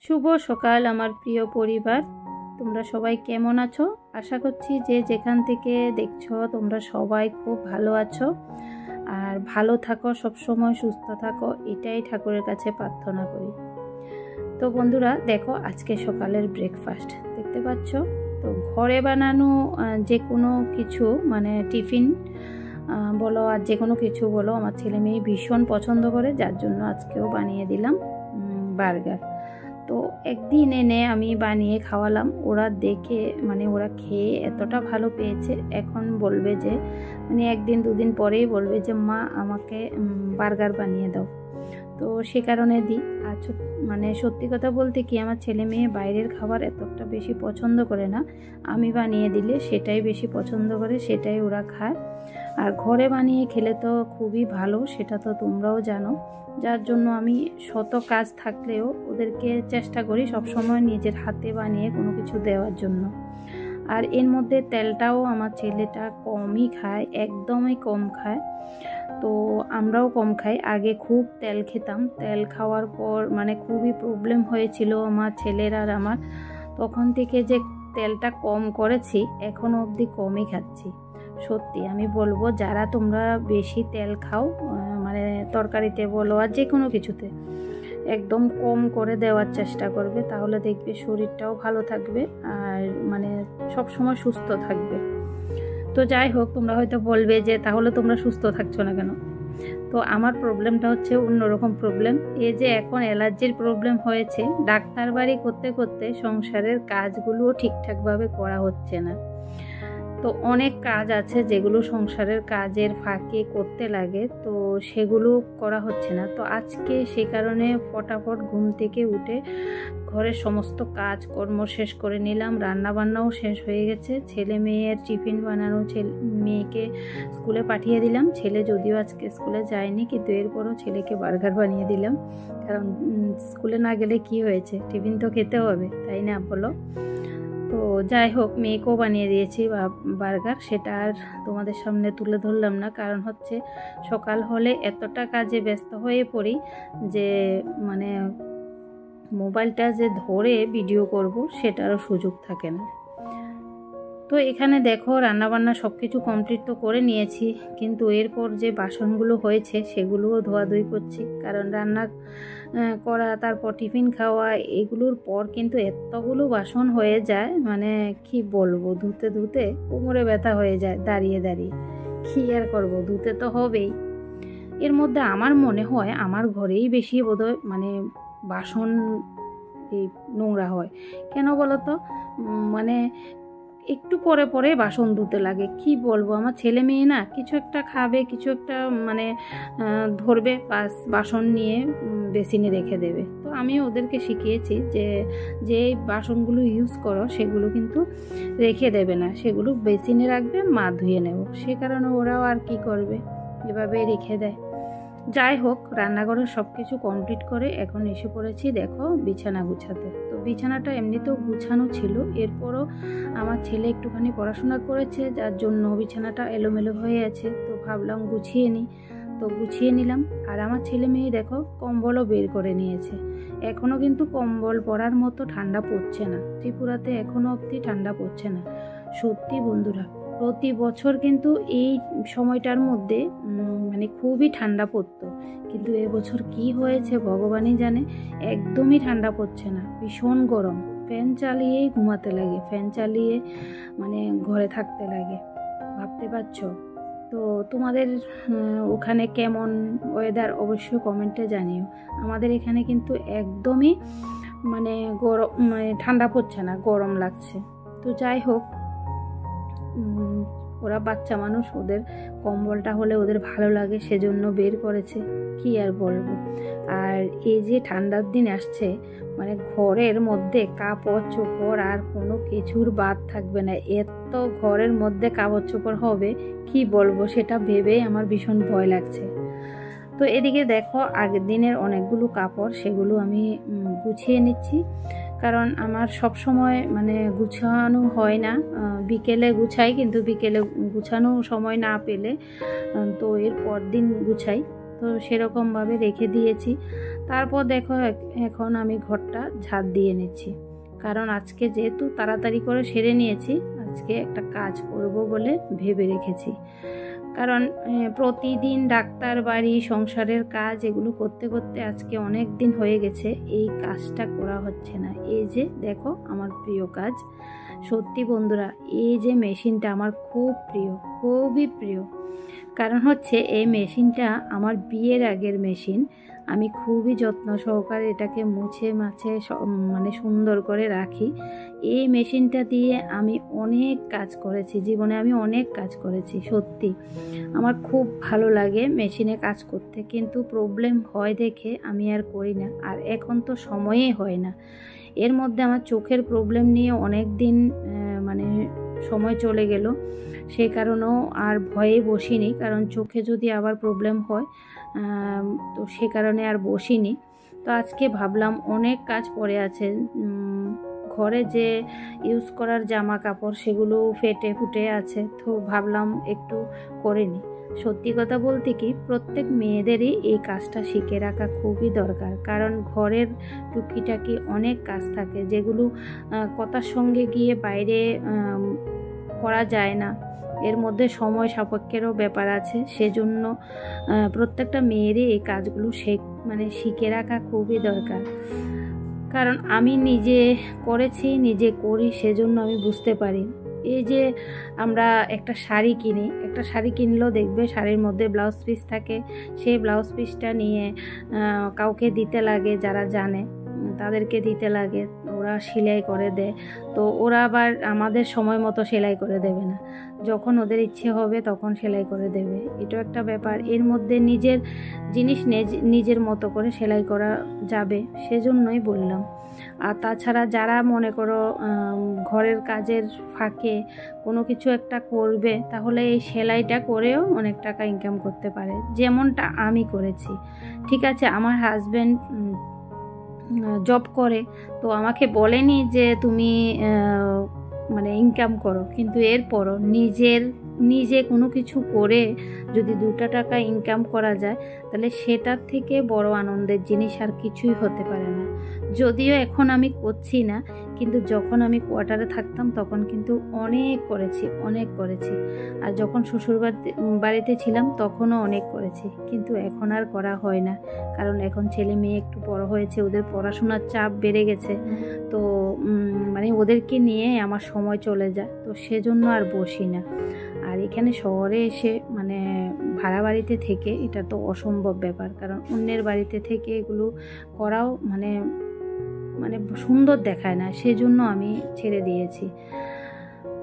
শুভ সকাল আমার প্রিয় পরিবার, তোমরা সবাই কেমন আছো? আশা করছি যে যেখান থেকে দেখছো তোমরা সবাই খুব ভালো আছো আর ভালো থাকো, সব সময় সুস্থ থাকো, এটাই ঠাকুরের কাছে প্রার্থনা করি। তো বন্ধুরা দেখো, আজকে সকালের ব্রেকফাস্ট দেখতে পাচ্ছ। তো ঘরে বানানো যে কোনো কিছু মানে টিফিন বলো আর যে কোনো কিছু বলো, আমার ছেলে মেয়ে ভীষণ পছন্দ করে, যার জন্য আজকেও বানিয়ে দিলাম বার্গার। তো একদিন এনে আমি বানিয়ে খাওয়ালাম, ওরা দেখে মানে ওরা খেয়ে এতটা ভালো পেয়েছে, এখন বলবে যে মানে একদিন দুদিন পরেই বলবে যে মা আমাকে বার্গার বানিয়ে দাও। তো সে কারণে দিই। আর মানে সত্যি কথা বলতে কি, আমার ছেলে মেয়ে বাইরের খাবার এতটা বেশি পছন্দ করে না, আমি বানিয়ে দিলে সেটাই বেশি পছন্দ করে, সেটাই ওরা খায়। আর ঘরে বানিয়ে খেলে তো খুবই ভালো, সেটা তো তোমরাও জানো। যার জন্য আমি শত কাজ থাকলেও ওদেরকে চেষ্টা করি সবসময় নিজের হাতে বানিয়ে কোনো কিছু দেওয়ার জন্য। আর এর মধ্যে তেলটাও আমার ছেলেটা কমই খায়, একদমই কম খায়। তো আমরাও কম খাই। আগে খুব তেল খেতাম, তেল খাওয়ার পর মানে খুবই প্রবলেম হয়েছিল আমার ছেলের আর আমার। তখন থেকে যে তেলটা কম করেছি, এখনও অবধি কমই খাচ্ছি। সত্যি আমি বলবো, যারা তোমরা বেশি তেল খাও মানে তরকারিতে বলো আর যে কোনো কিছুতে, একদম কম করে দেওয়ার চেষ্টা করবে, তাহলে দেখবে শরীরটাও ভালো থাকবে আর মানে সব সময় সুস্থ থাকবে। তো যাই হোক, তোমরা হয়তো বলবে যে তাহলে তোমরা সুস্থ থাকছো না কেন? তো আমার প্রবলেমটা হচ্ছে অন্যরকম প্রবলেম। এই যে এখন অ্যালার্জির প্রবলেম হয়েছে, ডাক্তার বাড়ি করতে করতে সংসারের কাজগুলোও ঠিকঠাকভাবে করা হচ্ছে না। তো অনেক কাজ আছে যেগুলো সংসারের কাজের ফাঁকে করতে লাগে, তো সেগুলো করা হচ্ছে না। তো আজকে সে কারণে ফটাফট ঘুম থেকে উঠে ঘরের সমস্ত কাজকর্ম শেষ করে নিলাম, রান্নাবান্নাও শেষ হয়ে গেছে, ছেলে মেয়ের টিফিন বানানো, মেয়েকে স্কুলে পাঠিয়ে দিলাম। ছেলে যদিও আজকে স্কুলে যায়নি, কিন্তু এরপরও ছেলেকে বার্গার বানিয়ে দিলাম, কারণ স্কুলে না গেলে কি হয়েছে, টিফিন তো খেতে হবে, তাই না বলো? তো যাই হোক, মেয়েকেও বানিয়ে দিয়েছি বার্গার, সেটা আর তোমাদের সামনে তুলে ধরলাম না, কারণ হচ্ছে সকাল হলে এতটা কাজে ব্যস্ত হয়ে পড়ি যে মানে মোবাইলটা যে ধরে ভিডিও করব সেটারও সুযোগ থাকে না। তো এখানে দেখো, রান্নাবান্না সব কিছু কমপ্লিট তো করে নিয়েছি, কিন্তু এরপর যে বাসনগুলো হয়েছে সেগুলোও ধোয়াধুয়ি করছি, কারণ রান্না করা তারপর টিফিন খাওয়া এগুলোর পর কিন্তু এতগুলো বাসন হয়ে যায়, মানে কি বলবো, ধুতে ধুতে কোমরে ব্যথা হয়ে যায় দাঁড়িয়ে দাঁড়িয়ে। কী আর করবো, ধুতে তো হবেই। এর মধ্যে আমার মনে হয় আমার ঘরেই বেশি বোধহয় মানে বাসন এই নোংরা হয়। কেন বলো তো? মানে একটু পরে পরে বাসন ধুতে লাগে। কি বলবো, আমার ছেলে মেয়ে না কিছু একটা খাবে, কিছু একটা মানে ধরবে, বাসন নিয়ে বেসিনে রেখে দেবে। তো আমি ওদেরকে শিখিয়েছি যে যে বাসনগুলো ইউজ করো সেগুলো কিন্তু রেখে দেবে না, সেগুলো বেসিনে রাখবে, মা ধুয়ে নেব। সে কারণে ওরাও আর কি করবে, এভাবে রেখে দেয়। যাই হোক, রান্নাঘরের সব কিছু কমপ্লিট করে এখন এসে পড়েছি দেখো বিছানা গুছাতে। তো বিছানাটা এমনিতেও গুছানো ছিল, এরপরও আমার ছেলে একটুখানি পড়াশোনা করেছে, যার জন্য বিছানাটা এলোমেলো হয়ে আছে। তো ভাবলাম গুছিয়ে নিই, তো গুছিয়ে নিলাম। আর আমার ছেলে মেয়ে দেখো কম্বলও বের করে নিয়েছে। এখনও কিন্তু কম্বল পরার মতো ঠান্ডা পড়ছে না, ত্রিপুরাতে এখনও অবধি ঠান্ডা পড়ছে না। সত্যি বন্ধুরা, প্রতি বছর কিন্তু এই সময়টার মধ্যে মানে খুবই ঠান্ডা পড়তো, কিন্তু এবছর কি হয়েছে ভগবানই জানে, একদমই ঠান্ডা পড়ছে না, ভীষণ গরম। ফ্যান চালিয়েই ঘুমাতে লাগে, ফ্যান চালিয়ে মানে ঘরে থাকতে লাগে, ভাবতে পারছো? তো তোমাদের ওখানে কেমন ওয়েদার অবশ্যই কমেন্টে জানিও। আমাদের এখানে কিন্তু একদমই মানে গরম, মানে ঠান্ডা পড়ছে না, গরম লাগছে। তো যাই হোক, ওরা বাচ্চা মানুষ, ওদের কম্বলটা হলে ওদের ভালো লাগে, সেজন্য বের করেছে, কি আর বলবো। আর এই যে ঠান্ডার দিন আসছে, মানে ঘরের মধ্যে কাপড় চোপড় আর কোনো কিছুর বাদ থাকবে না, এত ঘরের মধ্যে কাপড় চোপড় হবে কি বলবো, সেটা ভেবেই আমার ভীষণ ভয় লাগছে। তো এদিকে দেখো, আগের দিনের অনেকগুলো কাপড় সেগুলো আমি গুছিয়ে নিচ্ছি, কারণ আমার সব সময় মানে গুছানো হয় না, বিকেলে গুছাই, কিন্তু বিকেলে গুছানো সময় না পেলে তো এর পর দিন গুছাই। তো সেরকমভাবে রেখে দিয়েছি। তারপর দেখো এখন আমি ঘরটা ঝাড় দিয়ে নিচ্ছি, কারণ আজকে যেহেতু তাড়াতাড়ি করে সেরে নিয়েছি, আজকে একটা কাজ করব বলে ভেবে রেখেছি। কারণ প্রতিদিন ডাক্তার বাড়ি সংসারের কাজ এগুলো করতে করতে আজকে অনেক দিন হয়ে গেছে, এই কাজটা করা হচ্ছে না। এই যে দেখো আমার প্রিয় কাজ, সত্যি বন্ধুরা এই যে মেশিনটা আমার খুব প্রিয়, খুবই প্রিয়। কারণ হচ্ছে এই মেশিনটা আমার বিয়ের আগের মেশিন। আমি খুবই যত্ন সহকারে এটাকে মুছে মাছে মানে সুন্দর করে রাখি। এই মেশিনটা দিয়ে আমি অনেক কাজ করেছি, জীবনে আমি অনেক কাজ করেছি। সত্যি আমার খুব ভালো লাগে মেশিনে কাজ করতে, কিন্তু প্রবলেম হয় দেখে আমি আর করি না। আর এখন তো সময়ই হয় না। এর মধ্যে আমার চোখের প্রবলেম নিয়ে অনেক দিন মানে সময় চলে গেল, সেই কারণেও আর ভয়ে বসিনি, কারণ চোখে যদি আবার প্রবলেম হয় তো সে কারণে আর বসিনি। তো আজকে ভাবলাম অনেক কাজ পড়ে আছে, ঘরে যে ইউজ করার জামা কাপড় সেগুলো ফেটে ফুটে আছে, তো ভাবলাম একটু করে নিই। সত্যি কথা বলতে কি প্রত্যেক মেয়েদেরই এই কাজটা শিখে রাখা খুবই দরকার, কারণ ঘরের টুকিটাকি অনেক কাজ থাকে যেগুলো কথার সঙ্গে গিয়ে বাইরে করা যায় না, এর মধ্যে সময় সাপেক্ষেরও ব্যাপার আছে। সেজন্য প্রত্যেকটা মেয়েরই এই কাজগুলো শিখে রাখা খুবই দরকার। কারণ আমি নিজে করেছি, নিজে করি, সেজন্য আমি বুঝতে পারি। এই যে আমরা একটা শাড়ি কিনি, একটা শাড়ি কিনলেও দেখবে শাড়ির মধ্যে ব্লাউজ পিস থাকে, সেই ব্লাউজ পিসটা নিয়ে কাউকে দিতে লাগে, যারা জানে তাদেরকে দিতে লাগে, ওরা সেলাই করে দেয়। তো ওরা আবার আমাদের সময় মতো সেলাই করে দেবে না, যখন ওদের ইচ্ছে হবে তখন সেলাই করে দেবে। এটাও একটা ব্যাপার। এর মধ্যে নিজের জিনিস নিজের মতো করে সেলাই করা যাবে, সেজন্যই বললাম। আর তাছাড়া যারা মনে করো ঘরের কাজের ফাঁকে কোনো কিছু একটা করবে, তাহলে এই সেলাইটা করেও অনেক টাকা ইনকাম করতে পারে, যেমনটা আমি করেছি। ঠিক আছে, আমার হাজব্যান্ড জব করে, তো আমাকে বলেনি যে তুমি ইনকাম করো, কিন্তু এরপরও নিজে কোনো কিছু করে যদি 2 টাকা ইনকাম করা যায়, তাহলে সেটার থেকে বড় আনন্দের জিনিস আর কিছুই হতে পারে না। যদিও এখন আমি করছি না, কিন্তু যখন আমি কোয়ার্টারে থাকতাম তখন কিন্তু অনেক করেছি। আর যখন শ্বশুর বাড়িতে ছিলাম তখনও অনেক করেছি, কিন্তু এখন আর করা হয় না, কারণ এখন ছেলে মেয়ে একটু বড় হয়েছে, ওদের পড়াশোনার চাপ বেড়ে গেছে। তো ওদেরকে নিয়ে আমার সময় চলে যায়, তো সেজন্য আর বসি না। আর এখানে শহরে এসে ভাড়া বাড়িতে থেকে এটা তো অসম্ভব ব্যাপার, কারণ অন্যের বাড়িতে থেকে এগুলো করাও সুন্দর দেখায় না, সেজন্য আমি ছেড়ে দিয়েছি।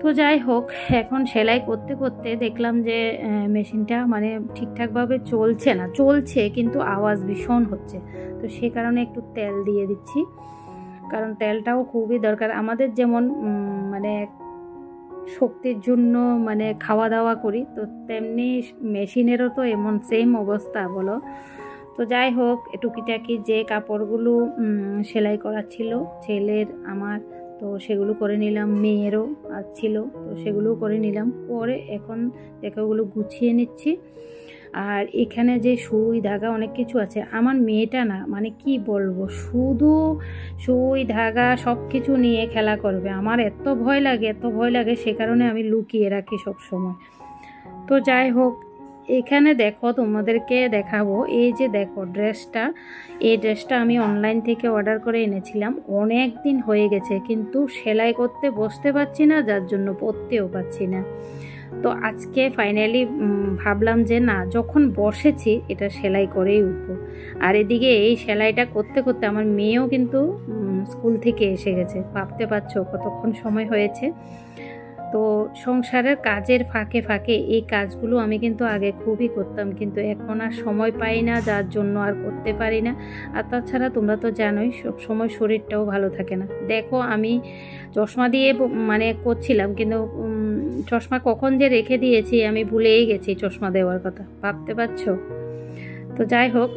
তো যাই হোক, এখন সেলাই করতে করতে দেখলাম যে মেশিনটা ঠিকঠাকভাবে চলছে কিন্তু আওয়াজ ভীষণ হচ্ছে। তো সে কারণে একটু তেল দিয়ে দিচ্ছি, কারণ তেলটাও খুবই দরকার আমাদের। যেমন শক্তির জন্য খাওয়া দাওয়া করি, তো তেমনি মেশিনেরও তো এমন সেম অবস্থা বলো। তো যাই হোক, টুকিটাকি যে কাপড়গুলো সেলাই করা ছিল ছেলের আমার, তো সেগুলো করে নিলাম, মেয়েরও ছিল, তো সেগুলোও করে নিলাম। করে এখন দেখো ওগুলো গুছিয়ে নিচ্ছি। আর এখানে যে সুই ধাগা অনেক কিছু আছে, আমার মেয়েটা না কি বলবো, শুধু সুই ধাগা সব কিছু নিয়ে খেলা করবে। আমার এত ভয় লাগে, সে কারণে আমি লুকিয়ে রাখি সব সময়। তো যাই হোক, এখানে দেখো তোমাদেরকে দেখাবো, এই যে দেখো এই ড্রেসটা আমি অনলাইন থেকে অর্ডার করে এনেছিলাম। অনেক দিন হয়ে গেছে, কিন্তু সেলাই করতে বসতে পারছি না, যার জন্য পরতেও পারছি না। তো আজকে ফাইনালি ভাবলাম যে না, যখন বসেছি এটা সেলাই করেই উঠবো। আর এদিকে এই সেলাইটা করতে করতে আমার মেয়েও কিন্তু স্কুল থেকে এসে গেছে। ভাবতে পারছো কতক্ষণ সময় হয়েছে। তো সংসারের কাজের ফাঁকে ফাঁকে এই কাজগুলো আমি কিন্তু আগে খুবই করতাম, কিন্তু এখন আর সময় পাই না, যার জন্য আর করতে পারি না। আর তাছাড়া তোমরা তো জানোই সব সময় শরীরটাও ভালো থাকে না। দেখো আমি চশমা দিয়ে করছিলাম, কিন্তু চশমা কখন যে রেখে দিয়েছি আমি ভুলেই গেছি চশমা দেওয়ার কথা, ভাবতে পারছো। তো যাই হোক,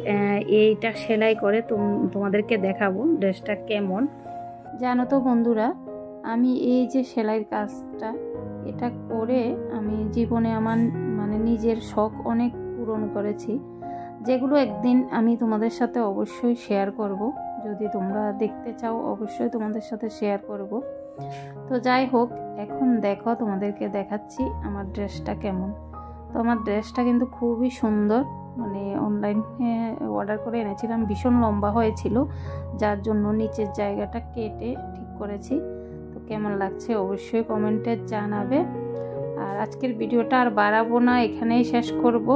এইটা সেলাই করে তোমাদেরকে দেখাবো ড্রেসটা কেমন। জানো তো বন্ধুরা, আমি এই যে সেলাইয়ের কাজটা এটা করে আমি জীবনে আমার নিজের শখ অনেক পূরণ করেছি। যেগুলো একদিন আমি তোমাদের সাথে অবশ্যই শেয়ার করব। যদি তোমরা দেখতে চাও অবশ্যই তোমাদের সাথে শেয়ার করব। তো যাই হোক, এখন দেখো তোমাদেরকে দেখাচ্ছি আমার ড্রেসটা কেমন। তো আমার ড্রেসটা কিন্তু খুবই সুন্দর, মানে অনলাইনে অর্ডার করে এনেছিলাম, ভীষণ লম্বা হয়েছিল, যার জন্য নিচের জায়গাটা কেটে ঠিক করেছি। তো কেমন লাগছে অবশ্যই কমেন্টে জানাবে। আর আজকের ভিডিওটা আর বাড়াবো না, এখানেই শেষ করব।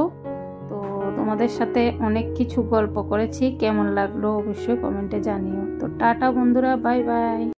তো তোমাদের সাথে অনেক কিছু গল্প করেছি, কেমন লাগলো অবশ্যই কমেন্টে জানিও। তো টাটা বন্ধুরা, বাই বাই।